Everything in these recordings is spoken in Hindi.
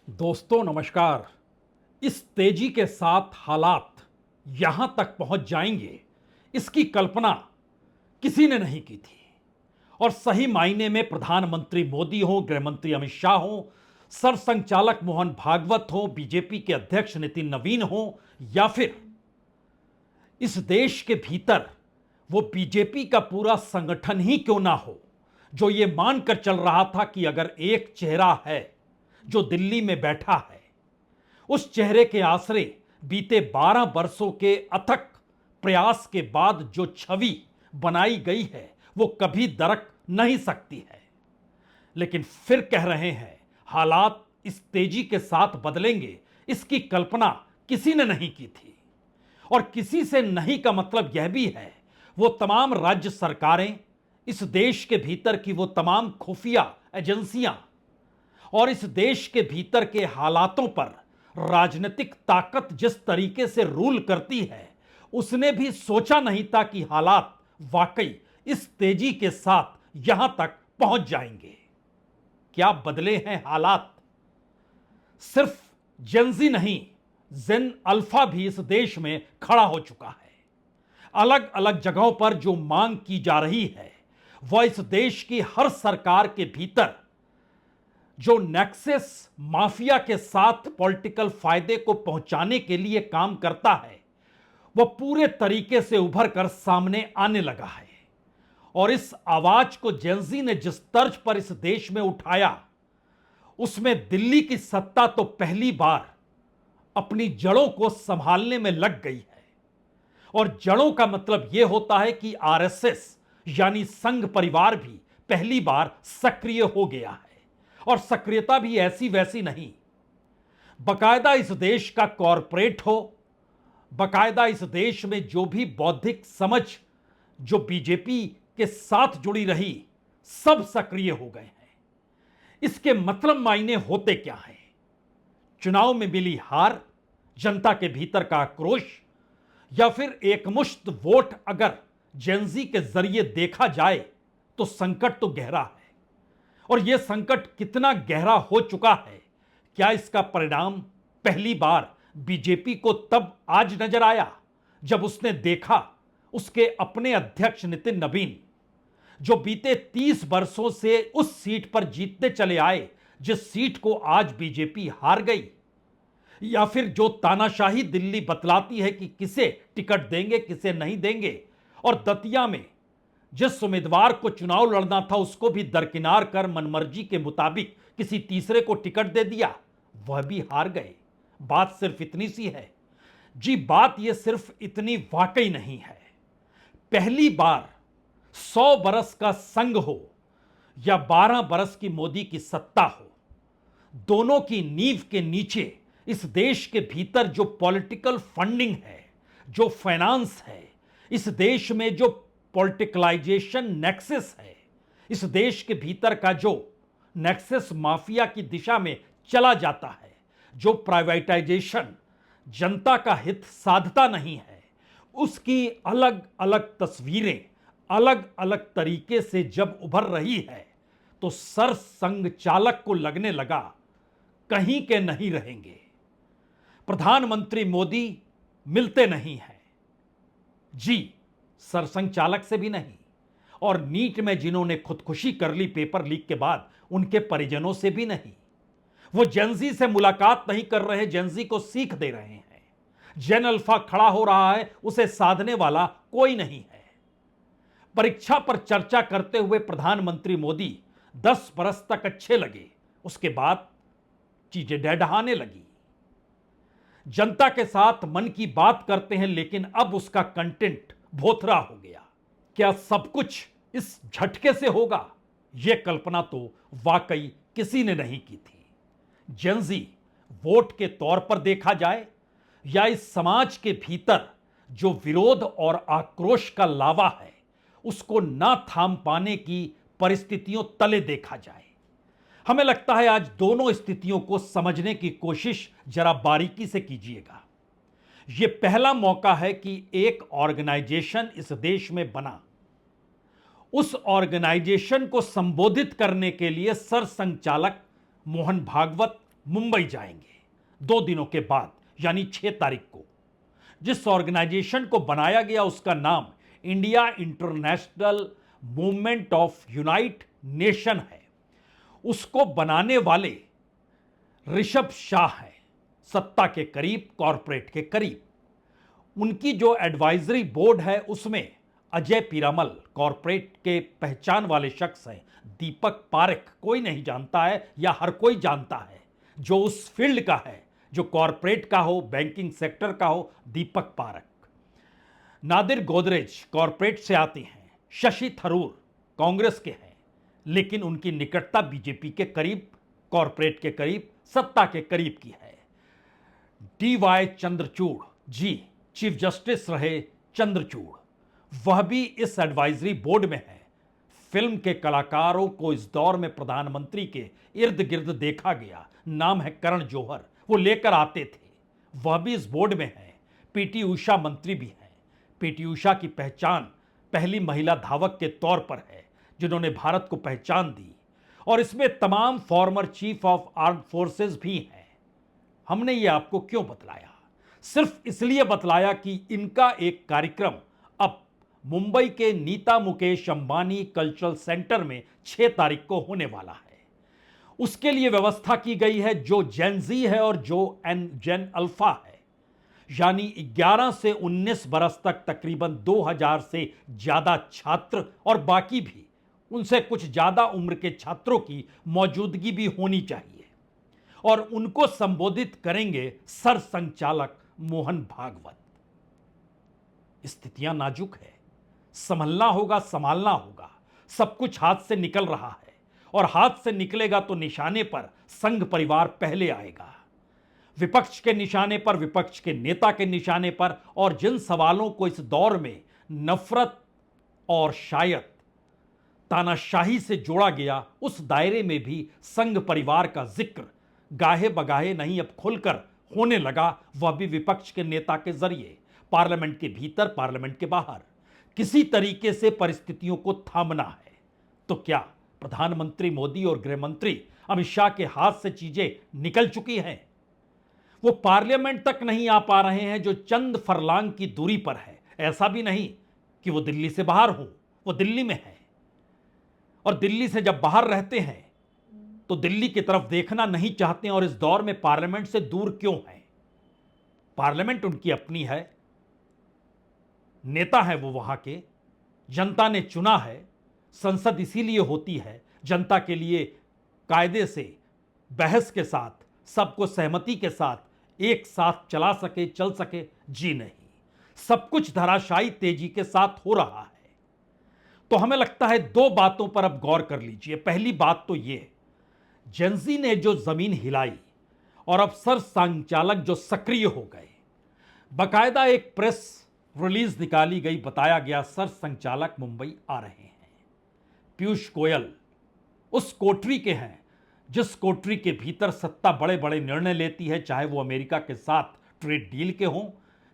दोस्तों नमस्कार। इस तेजी के साथ हालात यहां तक पहुंच जाएंगे, इसकी कल्पना किसी ने नहीं की थी। और सही मायने में प्रधानमंत्री मोदी हो, गृह मंत्री अमित शाह हो, सरसंघचालक मोहन भागवत हो, बीजेपी के अध्यक्ष नितिन नवीन हो, या फिर इस देश के भीतर वो बीजेपी का पूरा संगठन ही क्यों ना हो, जो ये मानकर चल रहा था कि अगर एक चेहरा है जो दिल्ली में बैठा है, उस चेहरे के आसरे बीते 12 वर्षों के अथक प्रयास के बाद जो छवि बनाई गई है वो कभी दरक नहीं सकती है। लेकिन फिर कह रहे हैं हालात इस तेजी के साथ बदलेंगे, इसकी कल्पना किसी ने नहीं की थी। और किसी से नहीं का मतलब यह भी है वो तमाम राज्य सरकारें, इस देश के भीतर की वो तमाम खुफिया एजेंसियां और इस देश के भीतर के हालातों पर राजनीतिक ताकत जिस तरीके से रूल करती है, उसने भी सोचा नहीं था कि हालात वाकई इस तेजी के साथ यहां तक पहुंच जाएंगे। क्या बदले हैं हालात? सिर्फ जेनजी नहीं, जेन अल्फा भी इस देश में खड़ा हो चुका है। अलग अलग जगहों पर जो मांग की जा रही है वह इस देश की हर सरकार के भीतर जो नेक्सस माफिया के साथ पॉलिटिकल फायदे को पहुंचाने के लिए काम करता है, वह पूरे तरीके से उभर कर सामने आने लगा है। और इस आवाज को जेनजी ने जिस तर्ज पर इस देश में उठाया, उसमें दिल्ली की सत्ता तो पहली बार अपनी जड़ों को संभालने में लग गई है। और जड़ों का मतलब यह होता है कि आरएसएस यानी संघ परिवार भी पहली बार सक्रिय हो गया है। और सक्रियता भी ऐसी वैसी नहीं, बकायदा इस देश का कॉरपोरेट हो, बकायदा इस देश में जो भी बौद्धिक समझ जो बीजेपी के साथ जुड़ी रही, सब सक्रिय हो गए हैं। इसके मतलब मायने होते क्या हैं? चुनाव में मिली हार, जनता के भीतर का आक्रोश, या फिर एकमुश्त वोट अगर जेनजी के जरिए देखा जाए तो संकट तो गहरा है। और यह संकट कितना गहरा हो चुका है, क्या इसका परिणाम पहली बार बीजेपी को तब आज नजर आया जब उसने देखा उसके अपने अध्यक्ष नितिन नवीन, जो बीते 30 वर्षों से उस सीट पर जीतते चले आए जिस सीट को आज बीजेपी हार गई, या फिर जो तानाशाही दिल्ली बतलाती है कि किसे टिकट देंगे किसे नहीं देंगे, और दतिया में जिस उम्मीदवार को चुनाव लड़ना था उसको भी दरकिनार कर मनमर्जी के मुताबिक किसी तीसरे को टिकट दे दिया, वह भी हार गए। बात सिर्फ इतनी सी है जी, बात यह सिर्फ इतनी वाकई नहीं है। पहली बार 100 बरस का संघ हो या 12 बरस की मोदी की सत्ता हो, दोनों की नींव के नीचे इस देश के भीतर जो पॉलिटिकल फंडिंग है, जो फाइनेंस है, इस देश में जो पॉलिटिकलाइजेशन नेक्सस है, इस देश के भीतर का जो नेक्सस माफिया की दिशा में चला जाता है, जो प्राइवेटाइजेशन जनता का हित साधता नहीं है, उसकी अलग अलग तस्वीरें अलग अलग तरीके से जब उभर रही है तो सरसंघ चालक को लगने लगा कहीं के नहीं रहेंगे। प्रधानमंत्री मोदी मिलते नहीं हैं जी, सरसंघ चालक से भी नहीं, और नीट में जिन्होंने खुदकुशी कर ली पेपर लीक के बाद, उनके परिजनों से भी नहीं। वो जेनजी से मुलाकात नहीं कर रहे, जेनजी को सीख दे रहे हैं। जेन अल्फा खड़ा हो रहा है, उसे साधने वाला कोई नहीं है। परीक्षा पर चर्चा करते हुए प्रधानमंत्री मोदी 10 बरस तक अच्छे लगे, उसके बाद चीजें डहढहाने लगी। जनता के साथ मन की बात करते हैं, लेकिन अब उसका कंटेंट भोथरा हो गया। क्या सब कुछ इस झटके से होगा? यह कल्पना तो वाकई किसी ने नहीं की थी। जेनजी वोट के तौर पर देखा जाए या इस समाज के भीतर जो विरोध और आक्रोश का लावा है, उसको ना थाम पाने की परिस्थितियों तले देखा जाए, हमें लगता है आज दोनों स्थितियों को समझने की कोशिश जरा बारीकी से कीजिएगा। यह पहला मौका है कि एक ऑर्गेनाइजेशन इस देश में बना, उस ऑर्गेनाइजेशन को संबोधित करने के लिए सरसंघचालक मोहन भागवत मुंबई जाएंगे 2 दिनों के बाद, यानी 6 तारीख को। जिस ऑर्गेनाइजेशन को बनाया गया उसका नाम India international movement of unite nation है। उसको बनाने वाले ऋषभ शाह हैं, सत्ता के करीब, कॉरपोरेट के करीब। उनकी जो एडवाइजरी बोर्ड है उसमें अजय पीरामल कॉरपोरेट के पहचान वाले शख्स हैं, दीपक पारेख कोई नहीं जानता है या हर कोई जानता है जो उस फील्ड का है, जो कॉरपोरेट का हो, बैंकिंग सेक्टर का हो, दीपक पारेख। नादिर गोदरेज कॉरपोरेट से आते हैं, शशि थरूर कांग्रेस के हैं, लेकिन उनकी निकटता बीजेपी के करीब, कॉरपोरेट के करीब, सत्ता के करीब की है। DY चंद्रचूड़ जी चीफ जस्टिस रहे, चंद्रचूड़, वह भी इस एडवाइजरी बोर्ड में है। फिल्म के कलाकारों को इस दौर में प्रधानमंत्री के इर्द गिर्द देखा गया, नाम है करण जौहर, वो लेकर आते थे, वह भी इस बोर्ड में है। PT उषा मंत्री भी हैं। PT उषा की पहचान पहली महिला धावक के तौर पर है जिन्होंने भारत को पहचान दी, और इसमें तमाम former chief of armed forces भी हैं। हमने ये आपको क्यों बतलाया? सिर्फ इसलिए बतलाया कि इनका एक कार्यक्रम अब मुंबई के नीता मुकेश अंबानी कल्चरल सेंटर में 6 तारीख को होने वाला है। उसके लिए व्यवस्था की गई है जो जेन-ज़ी है और जो जेन अल्फा है, यानी 11 से 19 बरस तक तकरीबन 2000 से ज्यादा छात्र, और बाकी भी उनसे कुछ ज्यादा उम्र के छात्रों की मौजूदगी भी होनी चाहिए। और उनको संबोधित करेंगे सर संचालक मोहन भागवत। स्थितियां नाजुक है, संभलना होगा, संभालना होगा। सब कुछ हाथ से निकल रहा है, और हाथ से निकलेगा तो निशाने पर संघ परिवार पहले आएगा। विपक्ष के निशाने पर, विपक्ष के नेता के निशाने पर, और जिन सवालों को इस दौर में नफरत और शायद तानाशाही से जोड़ा गया, उस दायरे में भी संघ परिवार का जिक्र गाहे बगाहे नहीं अब खुलकर होने लगा, वह भी विपक्ष के नेता के जरिए। पार्लियामेंट के भीतर, पार्लियामेंट के बाहर किसी तरीके से परिस्थितियों को थामना है। तो क्या प्रधानमंत्री मोदी और गृह मंत्री अमित शाह के हाथ से चीजें निकल चुकी हैं? वो पार्लियामेंट तक नहीं आ पा रहे हैं, जो चंद फरलांग की दूरी पर है। ऐसा भी नहीं कि वो दिल्ली से बाहर हो, वो दिल्ली में है, और दिल्ली से जब बाहर रहते हैं तो दिल्ली की तरफ देखना नहीं चाहते हैं। और इस दौर में पार्लियामेंट से दूर क्यों हैं? पार्लियामेंट उनकी अपनी है, नेता है वो वहां के, जनता ने चुना है। संसद इसीलिए होती है जनता के लिए, कायदे से, बहस के साथ, सबको सहमति के साथ एक साथ चला सके, चल सके। जी नहीं, सब कुछ धराशायी तेजी के साथ हो रहा है। तो हमें लगता है 2 बातों पर अब गौर कर लीजिए। पहली बात तो ये, जेन-ज़ी ने जो जमीन हिलाई और अब सर संचालक जो सक्रिय हो गए, बकायदा एक प्रेस रिलीज निकाली गई, बताया गया सर संचालक मुंबई आ रहे हैं। पीयूष गोयल उस कोठरी के हैं जिस कोठरी के भीतर सत्ता बड़े बड़े निर्णय लेती है, चाहे वो अमेरिका के साथ ट्रेड डील के हों,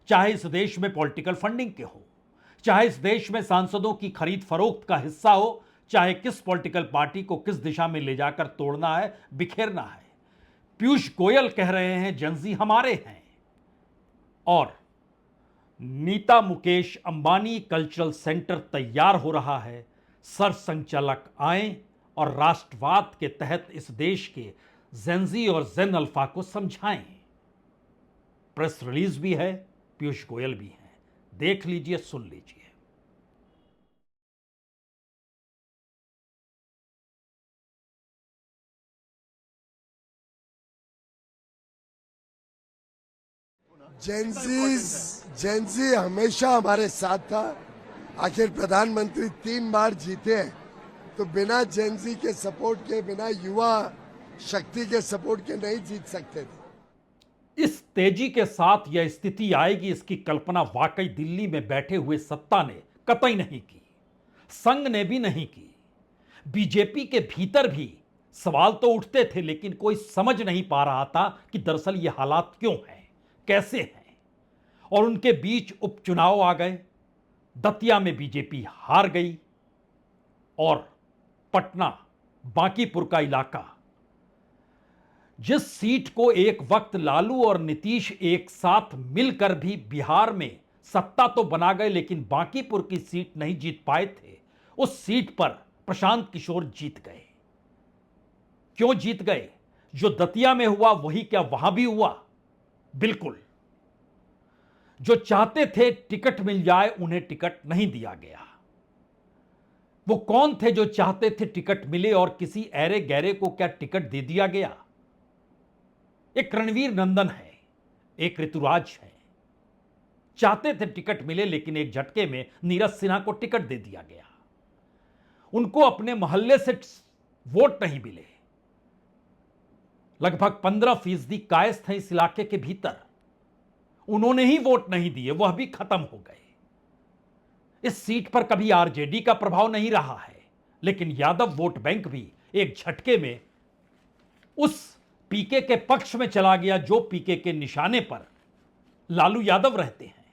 चाहे इस देश में पॉलिटिकल फंडिंग के हो, चाहे इस देश में सांसदों की खरीद फरोख्त का हिस्सा हो, चाहे किस पॉलिटिकल पार्टी को किस दिशा में ले जाकर तोड़ना है, बिखेरना है। पीयूष गोयल कह रहे हैं जेन-ज़ी हमारे हैं, और नीता मुकेश अंबानी कल्चरल सेंटर तैयार हो रहा है। सर संचालक आए और राष्ट्रवाद के तहत इस देश के जेन-ज़ी और जेन अल्फा को समझाएं। प्रेस रिलीज भी है, पीयूष गोयल भी हैं, देख लीजिए, सुन लीजिए। जेन-ज़ी हमेशा हमारे साथ था। आखिर प्रधानमंत्री 3 बार जीते हैं, तो बिना जेन-ज़ी के सपोर्ट के, बिना युवा शक्ति के सपोर्ट के नहीं जीत सकते थे। इस तेजी के साथ यह स्थिति आएगी, इसकी कल्पना वाकई दिल्ली में बैठे हुए सत्ता ने कतई नहीं की, संघ ने भी नहीं की। बीजेपी के भीतर भी सवाल तो उठते थे, लेकिन कोई समझ नहीं पा रहा था कि दरअसल ये हालात क्यों हैं, कैसे हैं। और उनके बीच उपचुनाव आ गए, दतिया में बीजेपी हार गई, और पटना, बांकीपुर का इलाका जिस सीट को एक वक्त लालू और नीतीश एक साथ मिलकर भी बिहार में सत्ता तो बना गए लेकिन बांकीपुर की सीट नहीं जीत पाए थे, उस सीट पर प्रशांत किशोर जीत गए। क्यों जीत गए? जो दतिया में हुआ वही क्या वहां भी हुआ? बिल्कुल। जो चाहते थे टिकट मिल जाए उन्हें टिकट नहीं दिया गया। वो कौन थे जो चाहते थे टिकट मिले और किसी ऐरे गैरे को क्या टिकट दे दिया गया? एक रणवीर नंदन है, एक ऋतुराज है। चाहते थे टिकट मिले लेकिन एक झटके में नीरज सिन्हा को टिकट दे दिया गया। उनको अपने मोहल्ले से वोट नहीं मिले। लगभग 15% कायस्थ हैं इस इलाके के भीतर, उन्होंने ही वोट नहीं दिए, वह भी खत्म हो गए। इस सीट पर कभी आरजेडी का प्रभाव नहीं रहा है, लेकिन यादव वोट बैंक भी एक झटके में उस पीके के पक्ष में चला गया जो पीके के निशाने पर लालू यादव रहते हैं।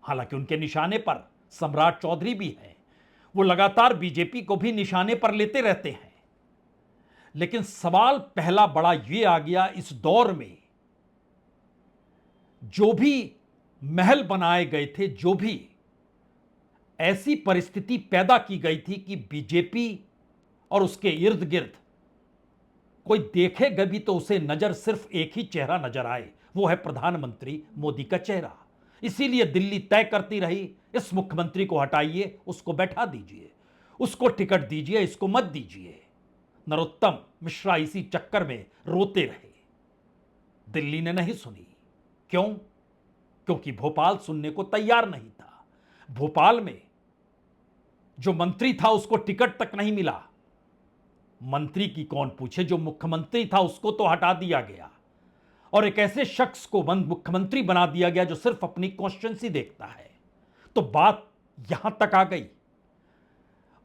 हालांकि उनके निशाने पर सम्राट चौधरी भी है, वो लगातार बीजेपी को भी निशाने पर लेते रहते हैं। लेकिन सवाल पहला बड़ा यह आ गया इस दौर में, जो भी महल बनाए गए थे, जो भी ऐसी परिस्थिति पैदा की गई थी कि बीजेपी और उसके इर्द गिर्द कोई देखेगा भी तो उसे नजर सिर्फ एक ही चेहरा नजर आए, वो है प्रधानमंत्री मोदी का चेहरा। इसीलिए दिल्ली तय करती रही, इस मुख्यमंत्री को हटाइए, उसको बैठा दीजिए, उसको टिकट दीजिए, इसको मत दीजिए। नरोत्तम मिश्रा इसी चक्कर में रोते रहे। दिल्ली ने नहीं सुनी। क्यों? क्योंकि भोपाल सुनने को तैयार नहीं था। भोपाल में जो मंत्री था उसको टिकट तक नहीं मिला। मंत्री की कौन पूछे, जो मुख्यमंत्री था उसको तो हटा दिया गया और एक ऐसे शख्स को मुख्यमंत्री बना दिया गया जो सिर्फ अपनी कॉन्स्टिट्यूंसी देखता है। तो बात यहां तक आ गई।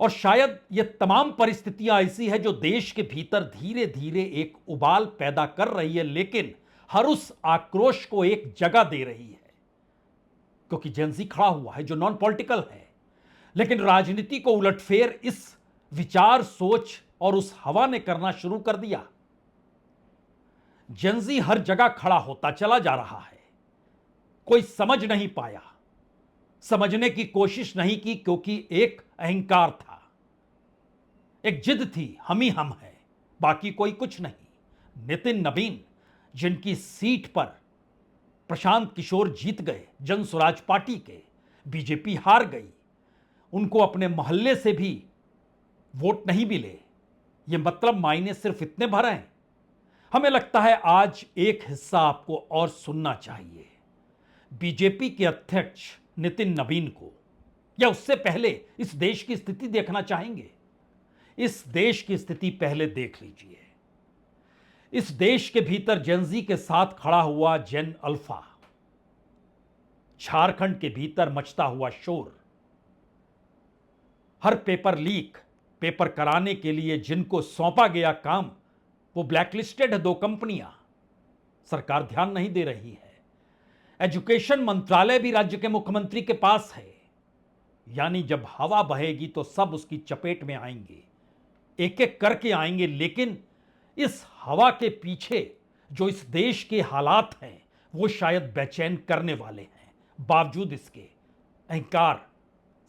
और शायद ये तमाम परिस्थितियां ऐसी है जो देश के भीतर धीरे धीरे एक उबाल पैदा कर रही है, लेकिन हर उस आक्रोश को एक जगह दे रही है। क्योंकि जेंजी खड़ा हुआ है जो नॉन पॉलिटिकल है, लेकिन राजनीति को उलटफेर इस विचार, सोच और उस हवा ने करना शुरू कर दिया। जेंजी हर जगह खड़ा होता चला जा रहा है। कोई समझ नहीं पाया, समझने की कोशिश नहीं की, क्योंकि एक अहंकार था, एक जिद थी, हम ही हम हैं, बाकी कोई कुछ नहीं। नितिन नवीन जिनकी सीट पर प्रशांत किशोर जीत गए, जन स्वराज पार्टी के, बीजेपी हार गई, उनको अपने मोहल्ले से भी वोट नहीं मिले। ये मतलब मायने सिर्फ इतने भर हैं। हमें लगता है आज एक हिस्सा आपको और सुनना चाहिए। बीजेपी के अध्यक्ष नितिन नवीन को, या उससे पहले इस देश की स्थिति देखना चाहेंगे? इस देश की स्थिति पहले देख लीजिए। इस देश के भीतर जेंजी के साथ खड़ा हुआ जेन अल्फा, झारखंड के भीतर मचता हुआ शोर, हर पेपर लीक, पेपर कराने के लिए जिनको सौंपा गया काम, वो ब्लैकलिस्टेड है 2 कंपनियां, सरकार ध्यान नहीं दे रही है। एजुकेशन मंत्रालय भी राज्य के मुख्यमंत्री के पास है। यानी जब हवा बहेगी तो सब उसकी चपेट में आएंगे, एक एक करके आएंगे। लेकिन इस हवा के पीछे जो इस देश के हालात हैं वो शायद बेचैन करने वाले हैं। बावजूद इसके अहंकार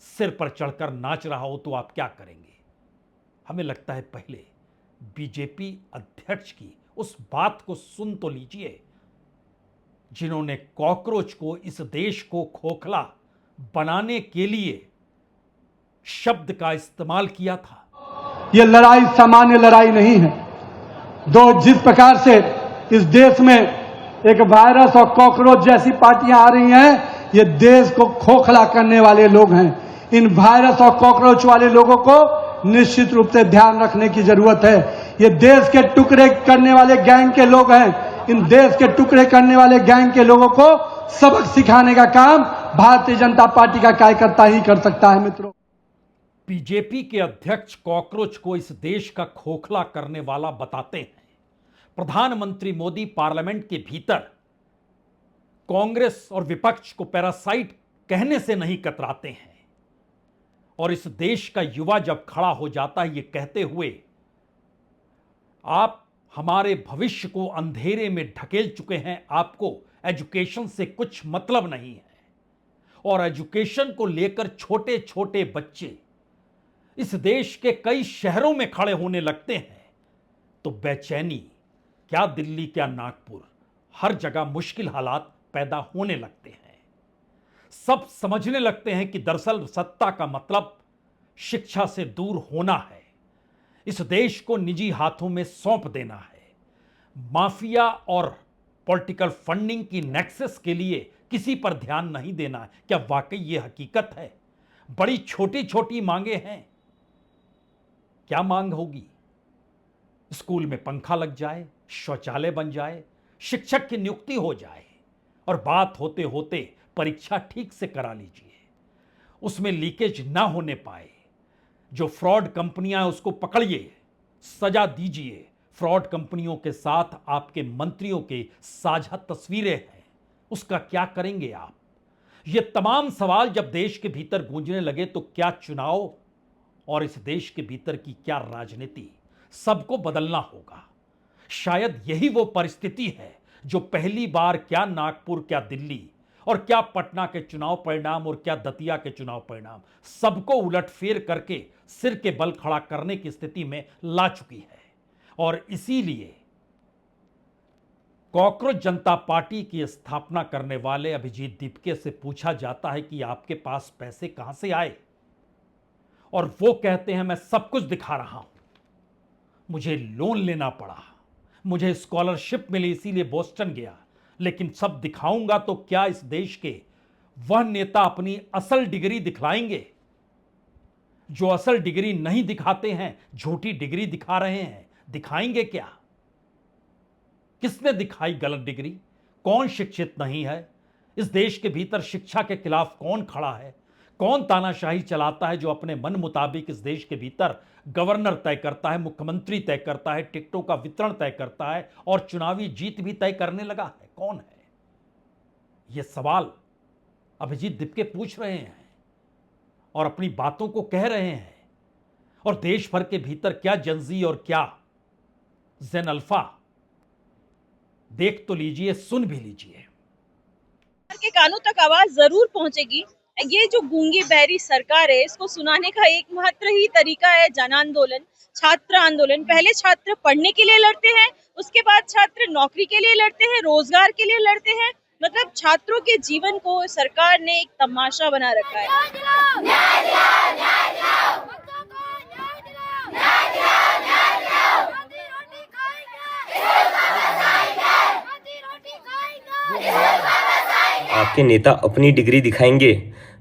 सिर पर चढ़कर नाच रहा हो तो आप क्या करेंगे? हमें लगता है पहले बीजेपी अध्यक्ष की उस बात को सुन तो लीजिए जिन्होंने कॉकरोच को, इस देश को खोखला बनाने के लिए शब्द का इस्तेमाल किया था। ये लड़ाई सामान्य लड़ाई नहीं है। जिस प्रकार से इस देश में एक वायरस और कॉकरोच जैसी पार्टियां आ रही हैं, ये देश को खोखला करने वाले लोग हैं। इन वायरस और कॉकरोच वाले लोगों को निश्चित रूप से ध्यान रखने की जरूरत है। ये देश के टुकड़े करने वाले गैंग के लोग हैं। इन देश के टुकड़े करने वाले गैंग के लोगों को सबक सिखाने का काम भारतीय जनता पार्टी का कार्यकर्ता ही कर सकता है। मित्रों, बीजेपी के अध्यक्ष कॉकरोच को इस देश का खोखला करने वाला बताते हैं। प्रधानमंत्री मोदी पार्लियामेंट के भीतर कांग्रेस और विपक्ष को पैरासाइट कहने से नहीं कतराते हैं। और इस देश का युवा जब खड़ा हो जाता है ये कहते हुए, आप हमारे भविष्य को अंधेरे में ढकेल चुके हैं। आपको एजुकेशन से कुछ मतलब नहीं है और एजुकेशन को लेकर छोटे छोटे बच्चे इस देश के कई शहरों में खड़े होने लगते हैं तो बेचैनी, क्या दिल्ली क्या नागपुर, हर जगह मुश्किल हालात पैदा होने लगते हैं। सब समझने लगते हैं कि दरअसल सत्ता का मतलब शिक्षा से दूर होना है, इस देश को निजी हाथों में सौंप देना है। माफिया और पॉलिटिकल फंडिंग की नेक्सस के लिए किसी पर ध्यान नहीं देना है। क्या वाकई ये हकीकत है? बड़ी छोटी छोटी मांगे हैं। क्या मांग होगी? स्कूल में पंखा लग जाए, शौचालय बन जाए, शिक्षक की नियुक्ति हो जाए और बात होते होते परीक्षा ठीक से करा लीजिए, उसमें लीकेज ना होने पाए। जो फ्रॉड कंपनियां हैं उसको पकड़िए, सजा दीजिए। फ्रॉड कंपनियों के साथ आपके मंत्रियों के साझा तस्वीरें हैं, उसका क्या करेंगे आप? ये तमाम सवाल जब देश के भीतर गूंजने लगे तो क्या चुनाव और इस देश के भीतर की क्या राजनीति, सबको बदलना होगा। शायद यही वो परिस्थिति है जो पहली बार क्या नागपुर, क्या दिल्ली और क्या पटना के चुनाव परिणाम और क्या दतिया के चुनाव परिणाम, सबको उलटफेर करके सिर के बल खड़ा करने की स्थिति में ला चुकी है। और इसीलिए कॉकरोच जनता पार्टी की स्थापना करने वाले अभिजीत दीपके से पूछा जाता है कि आपके पास पैसे कहां से आए, और वो कहते हैं मैं सब कुछ दिखा रहा हूं, मुझे लोन लेना पड़ा, मुझे स्कॉलरशिप मिली इसीलिए बोस्टन गया, लेकिन सब दिखाऊंगा तो क्या इस देश के वह नेता अपनी असल डिग्री दिखलाएंगे? जो असल डिग्री नहीं दिखाते हैं, झूठी डिग्री दिखा रहे हैं, दिखाएंगे क्या? किसने दिखाई गलत डिग्री? कौन शिक्षित नहीं है? इस देश के भीतर शिक्षा के खिलाफ कौन खड़ा है? कौन तानाशाही चलाता है जो अपने मन मुताबिक इस देश के भीतर गवर्नर तय करता है, मुख्यमंत्री तय करता है, टिकटों का वितरण तय करता है और चुनावी जीत भी तय करने लगा है? कौन है? यह सवाल अभिजीत दीपके पूछ रहे हैं और अपनी बातों को कह रहे हैं। और देश भर के भीतर क्या जनजी और क्या जेन अल्फा, देख तो लीजिए, सुन भी लीजिए। के कानों तक आवाज जरूर पहुंचेगी। ये जो गूंगी बहरी सरकार है, इसको सुनाने का एकमात्र ही तरीका है जन आंदोलन, छात्र आंदोलन। पहले छात्र पढ़ने के लिए लड़ते हैं, उसके बाद छात्र नौकरी के लिए लड़ते हैं, रोजगार के लिए लड़ते हैं। मतलब छात्रों के जीवन को सरकार ने एक तमाशा बना रखा है। आपके नेता अपनी डिग्री दिखाएंगे।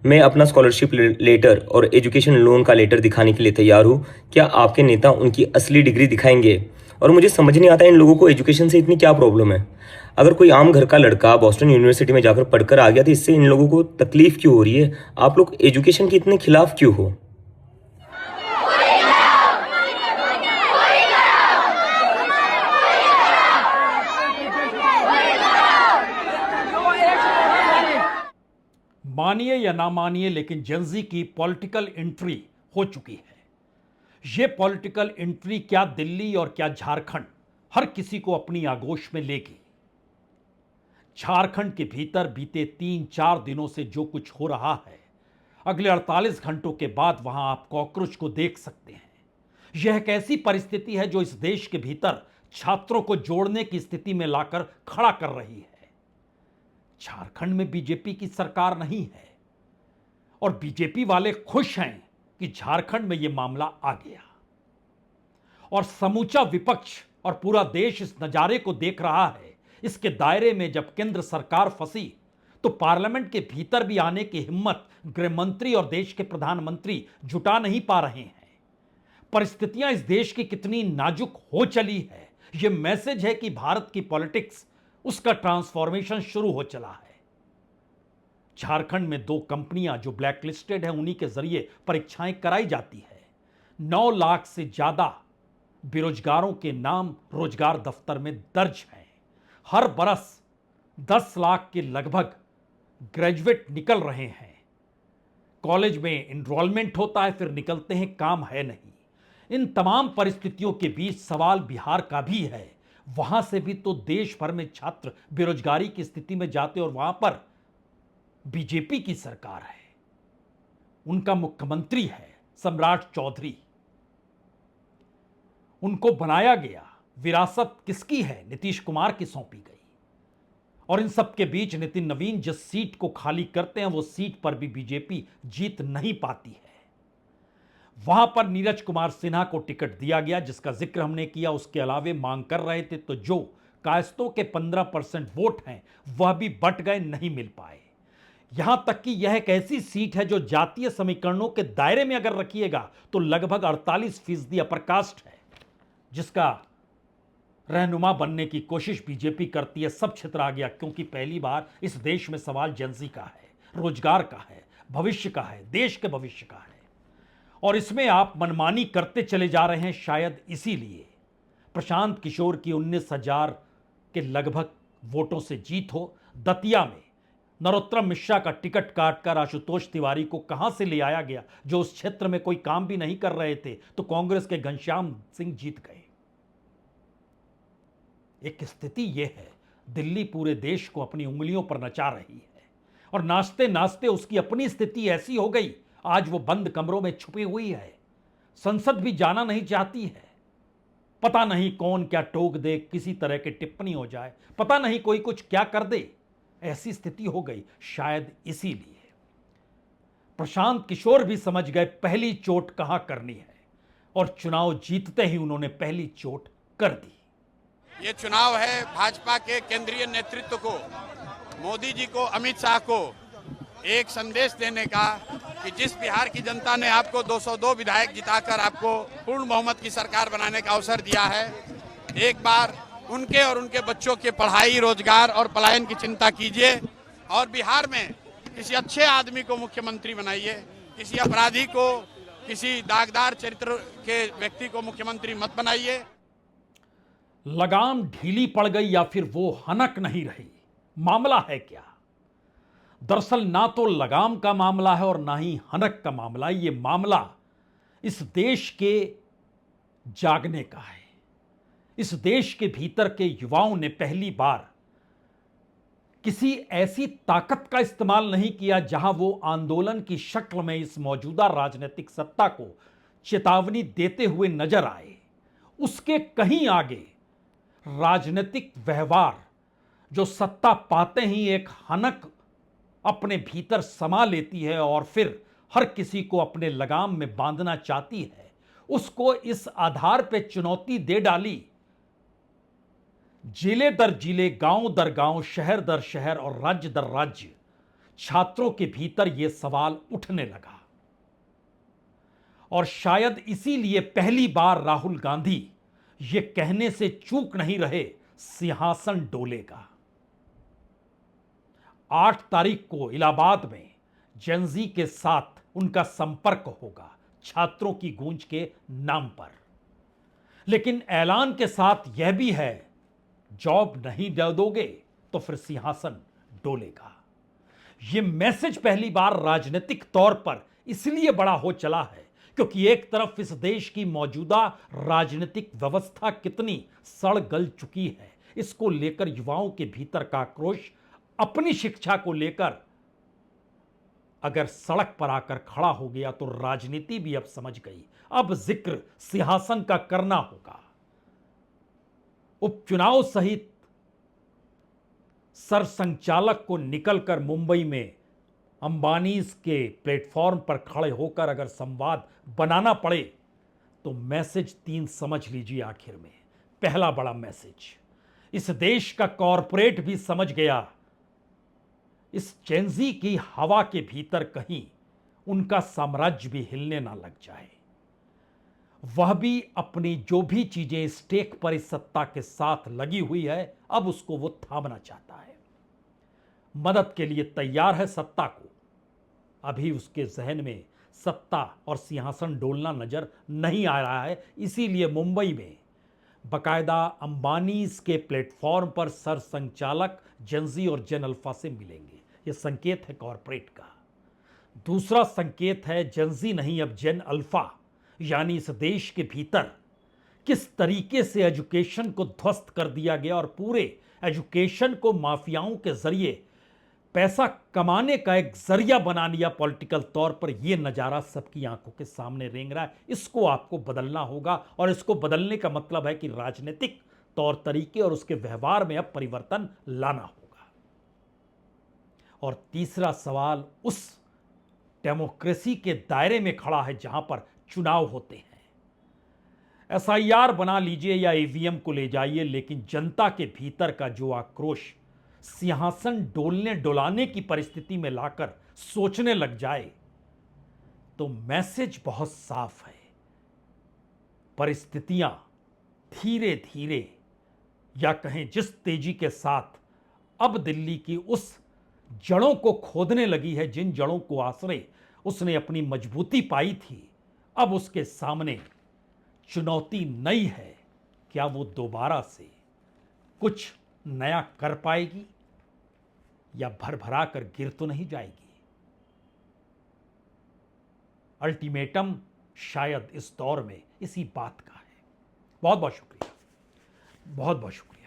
मैं अपना स्कॉलरशिप लेटर और एजुकेशन लोन का लेटर दिखाने के लिए तैयार हूँ। क्या आपके नेता उनकी असली डिग्री दिखाएंगे? और मुझे समझ नहीं आता इन लोगों को एजुकेशन से इतनी क्या प्रॉब्लम है। अगर कोई आम घर का लड़का बॉस्टन यूनिवर्सिटी में जाकर पढ़कर आ गया तो इससे इन लोगों को तकलीफ क्यों हो रही है? आप लोग एजुकेशन के इतने खिलाफ क्यों हो? मानिए या ना मानिए, लेकिन जेनजी की पॉलिटिकल एंट्री हो चुकी है। यह पॉलिटिकल एंट्री क्या दिल्ली और क्या झारखंड, हर किसी को अपनी आगोश में लेगी। झारखंड के भीतर बीते 3-4 दिनों से जो कुछ हो रहा है, अगले 48 घंटों के बाद वहां आप कॉकरोच को देख सकते हैं। यह एक ऐसी परिस्थिति है जो इस देश के भीतर छात्रों को जोड़ने की स्थिति में लाकर खड़ा कर रही है। झारखंड में बीजेपी की सरकार नहीं है और बीजेपी वाले खुश हैं कि झारखंड में यह मामला आ गया और समूचा विपक्ष और पूरा देश इस नजारे को देख रहा है। इसके दायरे में जब केंद्र सरकार फंसी तो पार्लियामेंट के भीतर भी आने की हिम्मत गृह मंत्री और देश के प्रधानमंत्री जुटा नहीं पा रहे हैं। परिस्थितियां इस देश की कितनी नाजुक हो चली है, यह मैसेज है कि भारत की पॉलिटिक्स, उसका ट्रांसफॉर्मेशन शुरू हो चला है। झारखंड में 2 कंपनियां जो ब्लैक लिस्टेड है, उन्हीं के जरिए परीक्षाएं कराई जाती है। 9 लाख से ज्यादा बेरोजगारों के नाम रोजगार दफ्तर में दर्ज हैं। हर बरस 10 लाख के लगभग ग्रेजुएट निकल रहे हैं। कॉलेज में एनरोलमेंट होता है, फिर निकलते हैं, काम है नहीं। इन तमाम परिस्थितियों के बीच सवाल बिहार का भी है वहां से भी तो देश भर में छात्र बेरोजगारी की स्थिति में जाते और वहां पर बीजेपी की सरकार है, उनका मुख्यमंत्री है सम्राट चौधरी, उनको बनाया गया। विरासत किसकी है? नीतीश कुमार की सौंपी गई। और इन सब के बीच नितिन नवीन जिस सीट को खाली करते हैं वो सीट पर भी बीजेपी जीत नहीं पाती है। वहां पर नीरज कुमार सिन्हा को टिकट दिया गया, जिसका जिक्र हमने किया। उसके अलावे मांग कर रहे थे, तो जो कायस्तों के 15% वोट हैं वह भी बट गए, नहीं मिल पाए। यहां तक कि यह एक ऐसी सीट है जो जातीय समीकरणों के दायरे में अगर रखिएगा तो लगभग 48% अपर कास्ट है, जिसका रहनुमा बनने की कोशिश बीजेपी करती है। सब छितरा आ गया, क्योंकि पहली बार इस देश में सवाल जेंजी का है, रोजगार का है, भविष्य का है, देश के भविष्य का है। और इसमें आप मनमानी करते चले जा रहे हैं। शायद इसीलिए प्रशांत किशोर की 19,000 के लगभग वोटों से जीत हो। दतिया में नरोत्तम मिश्रा का टिकट काटकर आशुतोष तिवारी को कहां से ले आया गया, जो उस क्षेत्र में कोई काम भी नहीं कर रहे थे, तो कांग्रेस के घनश्याम सिंह जीत गए। एक स्थिति यह है, दिल्ली पूरे देश को अपनी उंगलियों पर नचा रही है और नाचते नाचते उसकी अपनी स्थिति ऐसी हो गई, आज वो बंद कमरों में छुपी हुई है, संसद भी जाना नहीं चाहती है। पता नहीं कौन क्या टोक दे, किसी तरह की टिप्पणी हो जाए, पता नहीं कोई कुछ क्या कर दे, ऐसी स्थिति हो गई। शायद इसीलिए प्रशांत किशोर भी समझ गए पहली चोट कहां करनी है, और चुनाव जीतते ही उन्होंने पहली चोट कर दी। ये चुनाव है भाजपा के केंद्रीय नेतृत्व को, मोदी जी को, अमित शाह को एक संदेश देने का कि जिस बिहार की जनता ने आपको 202 विधायक जिताकर आपको पूर्ण बहुमत की सरकार बनाने का अवसर दिया है, एक बार उनके और उनके बच्चों के पढ़ाई, रोजगार और पलायन की चिंता कीजिए और बिहार में किसी अच्छे आदमी को मुख्यमंत्री बनाइए, किसी अपराधी को, किसी दागदार चरित्र के व्यक्ति को मुख्यमंत्री मत बनाइए। लगाम ढीली पड़ गई या फिर वो हनक नहीं रही? मामला है क्या? दरअसल ना तो लगाम का मामला है और ना ही हनक का मामला। ये मामला इस देश के जागने का है। इस देश के भीतर के युवाओं ने पहली बार किसी ऐसी ताकत का इस्तेमाल नहीं किया जहां वो आंदोलन की शक्ल में इस मौजूदा राजनीतिक सत्ता को चेतावनी देते हुए नजर आए। उसके कहीं आगे राजनीतिक व्यवहार, जो सत्ता पाते ही एक हनक अपने भीतर समा लेती है और फिर हर किसी को अपने लगाम में बांधना चाहती है, उसको इस आधार पे चुनौती दे डाली। जिले दर जिले, गांव दर गांव, शहर दर शहर और राज्य दर राज्य छात्रों के भीतर यह सवाल उठने लगा। और शायद इसीलिए पहली बार राहुल गांधी ये कहने से चूक नहीं रहे, सिंहासन डोलेगा। 8 तारीख को इलाहाबाद में जेंजी के साथ उनका संपर्क होगा, छात्रों की गूंज के नाम पर। लेकिन ऐलान के साथ यह भी है, जॉब नहीं दे दोगे तो फिर सिंहासन डोलेगा। यह मैसेज पहली बार राजनीतिक तौर पर इसलिए बड़ा हो चला है क्योंकि एक तरफ इस देश की मौजूदा राजनीतिक व्यवस्था कितनी सड़ गल चुकी है, इसको लेकर युवाओं के भीतर का आक्रोश अपनी शिक्षा को लेकर अगर सड़क पर आकर खड़ा हो गया तो राजनीति भी अब समझ गई, अब जिक्र सिंहासन का करना होगा। उपचुनाव सहित सरसंचालक को निकलकर मुंबई में अंबानीज के प्लेटफॉर्म पर खड़े होकर अगर संवाद बनाना पड़े तो मैसेज 3 समझ लीजिए। आखिर में पहला बड़ा मैसेज, इस देश का कॉरपोरेट भी समझ गया, इस जेंजी की हवा के भीतर कहीं उनका साम्राज्य भी हिलने ना लग जाए। वह भी अपनी जो भी चीजें स्टेक पर इस सत्ता के साथ लगी हुई है, अब उसको वो थामना चाहता है, मदद के लिए तैयार है सत्ता को। अभी उसके जहन में सत्ता और सिंहासन डोलना नजर नहीं आ रहा है, इसीलिए मुंबई में बकायदा अंबानीज के प्लेटफॉर्म पर सरसंचालक जेंजी और जेन अल्फा से मिलेंगे। यह संकेत है कॉरपोरेट का। दूसरा संकेत है जेंजी नहीं अब जेन अल्फा, यानी इस देश के भीतर किस तरीके से एजुकेशन को ध्वस्त कर दिया गया और पूरे एजुकेशन को माफियाओं के जरिए पैसा कमाने का एक जरिया बना लिया पॉलिटिकल तौर पर, यह नजारा सबकी आंखों के सामने रेंग रहा है। इसको आपको बदलना होगा और इसको बदलने का मतलब है कि राजनीतिक तौर तरीके और उसके व्यवहार में अब परिवर्तन लाना होगा। और तीसरा सवाल उस डेमोक्रेसी के दायरे में खड़ा है जहां पर चुनाव होते हैं। एसआईआर बना लीजिए या ईवीएम को ले जाइए, लेकिन जनता के भीतर का जो आक्रोश सिंहासन डोलने डोलाने की परिस्थिति में लाकर सोचने लग जाए तो मैसेज बहुत साफ है। परिस्थितियां धीरे धीरे या कहें जिस तेजी के साथ अब दिल्ली की उस जड़ों को खोदने लगी है, जिन जड़ों को आश्रय उसने अपनी मजबूती पाई थी, अब उसके सामने चुनौती नई है। क्या वो दोबारा से कुछ नया कर पाएगी या भरभरा कर गिर तो नहीं जाएगी? अल्टीमेटम शायद इस दौर में इसी बात का है। बहुत बहुत शुक्रिया, बहुत बहुत शुक्रिया।